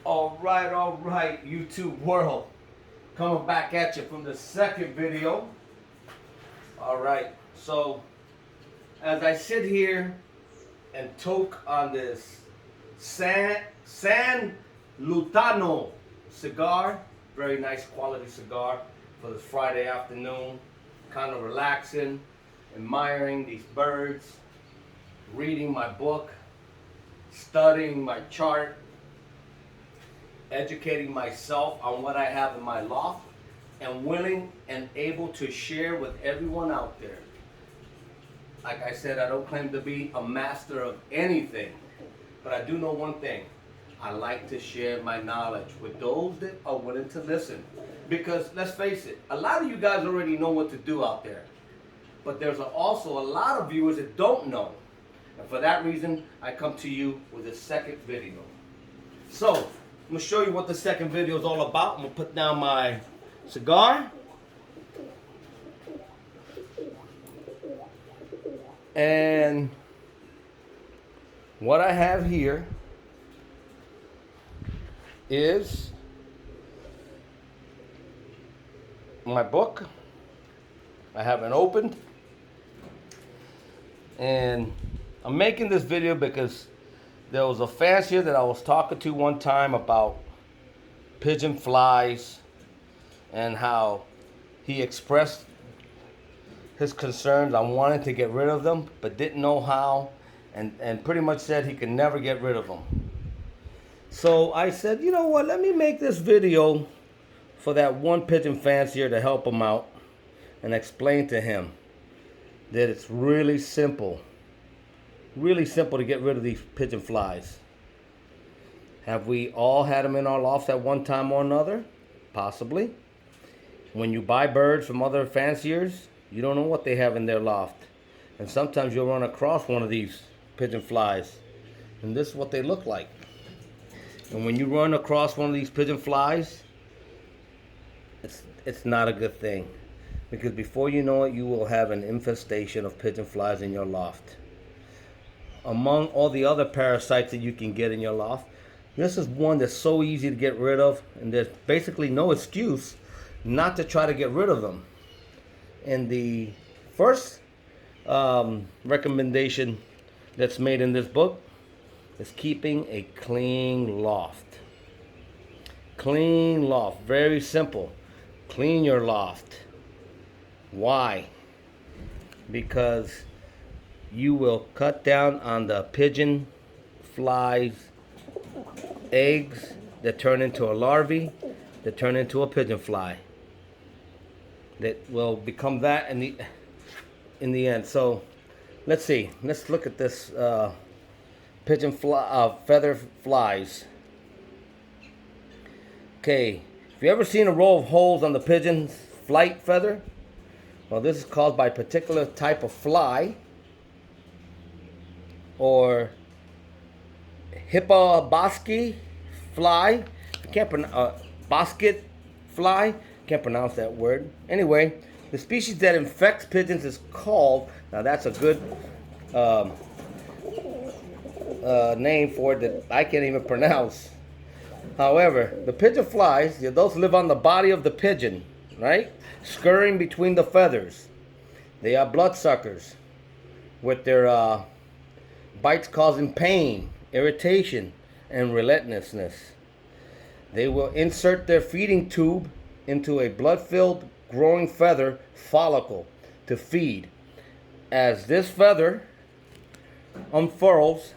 All right, YouTube world. Coming back at you from the second video. All right, so as I sit here and toke on this San Lutano cigar, very nice quality cigar for this Friday afternoon, kind of relaxing, admiring these birds, reading my book, studying my chart, educating myself on what I have in my loft, and willing and able to share with everyone out there. Like I said, I don't claim to be a master of anything, but I do know one thing. I like to share my knowledge with those that are willing to listen. Because let's face it, a lot of you guys already know what to do out there. But there's also a lot of viewers that don't know. And for that reason, I come to you with a second video. So, I'm going to show you what the second video is all about. I'm going to put down my cigar. And what I have here is my book. I haven't opened. And I'm making this video because there was a fancier that I was talking to one time about pigeon flies and how he expressed his concerns on wanting to get rid of them but didn't know how, and pretty much said he could never get rid of them. So I said, you know what, let me make this video for that one pigeon fancier to help him out and explain to him that it's really simple to get rid of these pigeon flies. Have we all had them in our lofts at one time or another? Possibly. When you buy birds from other fanciers, you don't know what they have in their loft. And sometimes you'll run across one of these pigeon flies. And this is what they look like. And when you run across one of these pigeon flies, it's not a good thing. Because before you know it, you will have an infestation of pigeon flies in your loft. Among all the other parasites that you can get in your loft, this is one that's so easy to get rid of, and there's basically no excuse not to try to get rid of them. And the first recommendation that's made in this book is keeping a clean loft. Clean loft, very simple. Clean your loft. Why? Because you will cut down on the pigeon flies eggs that turn into a larvae, that turn into a pigeon fly, that will become that in the end. So let's see. Let's look at this pigeon fly, feather flies. Okay, if you ever seen a row of holes on the pigeon's flight feather, well, this is caused by a particular type of fly, or Hippobosky fly. I can't pronounce basket fly. Can't pronounce that word. Anyway, the species that infects pigeons is called. Now that's a good name for it that I can't even pronounce. However, the pigeon flies, those live on the body of the pigeon, right? Scurrying between the feathers. They are bloodsuckers, with their bites causing pain, irritation, and relentlessness. They will insert their feeding tube into a blood-filled growing feather follicle to feed. As this feather unfurls,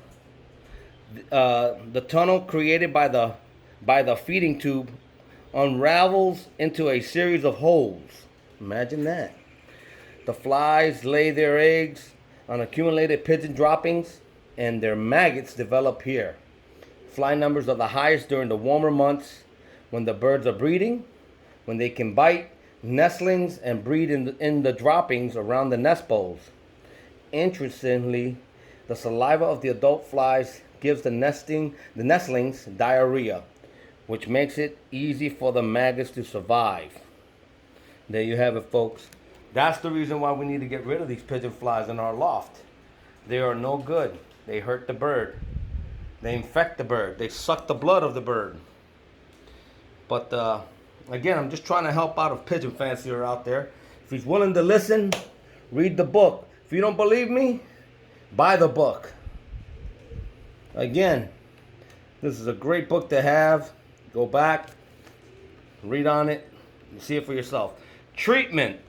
the tunnel created by the feeding tube unravels into a series of holes. Imagine that. The flies lay their eggs on accumulated pigeon droppings, and their maggots develop here. Fly numbers are the highest during the warmer months when the birds are breeding, when they can bite nestlings and breed in the droppings around the nest bowls. Interestingly, the saliva of the adult flies gives the nestlings diarrhea, which makes it easy for the maggots to survive. There you have it, folks. That's the reason why we need to get rid of these pigeon flies in our loft. They are no good. They hurt the bird. They infect the bird. They suck the blood of the bird. But again, I'm just trying to help out a pigeon fancier out there. If he's willing to listen, read the book. If you don't believe me, buy the book. Again, this is a great book to have. Go back, read on it, and see it for yourself. Treatment.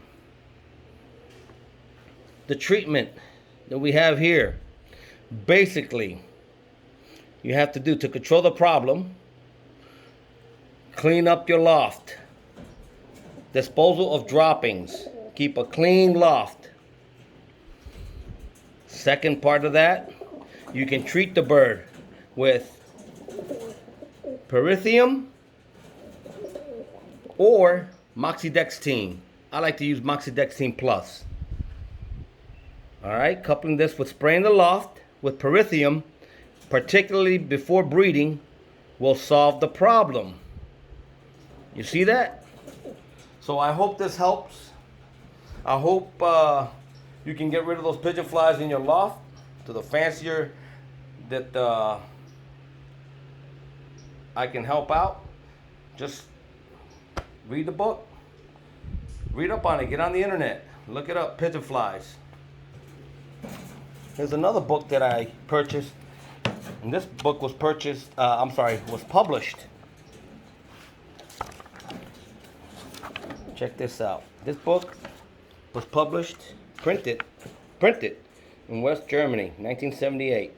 The treatment that we have here, basically, you have to do to control the problem: clean up your loft, disposal of droppings, keep a clean loft. Second part of that, you can treat the bird with Perithium or Moxidectine. I like to use Moxidectine Plus. Alright, coupling this with spraying the loft with Perithium, particularly before breeding, will solve the problem. You see that? So I hope this helps. I hope you can get rid of those pigeon flies in your loft. To the fancier that I can help out, just read the book. Read up on it. Get on the internet. Look it up. Pigeon flies. There's another book that I purchased, and this book was was published. Check this out. This book was printed in West Germany, 1978.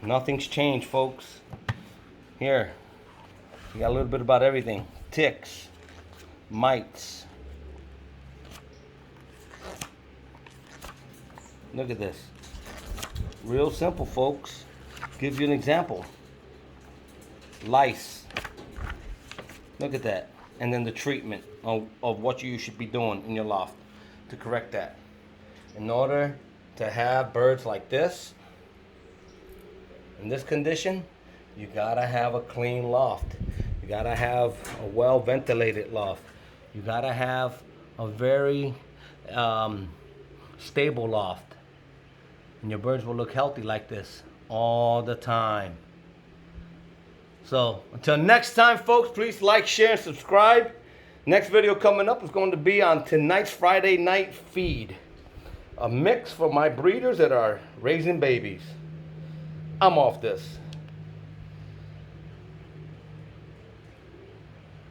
Nothing's changed, folks. Here, you got a little bit about everything. Ticks, mites. Look at this. Real simple, folks. Give you an example. Lice. Look at that. And then the treatment of what you should be doing in your loft to correct that. In order to have birds like this, in this condition, you gotta have a clean loft. You gotta have a well ventilated loft. You gotta have a very stable loft. And your birds will look healthy like this all the time. So until next time, folks, please like, share, and subscribe. Next video coming up is going to be on tonight's Friday night feed. A mix for my breeders that are raising babies. I'm off this.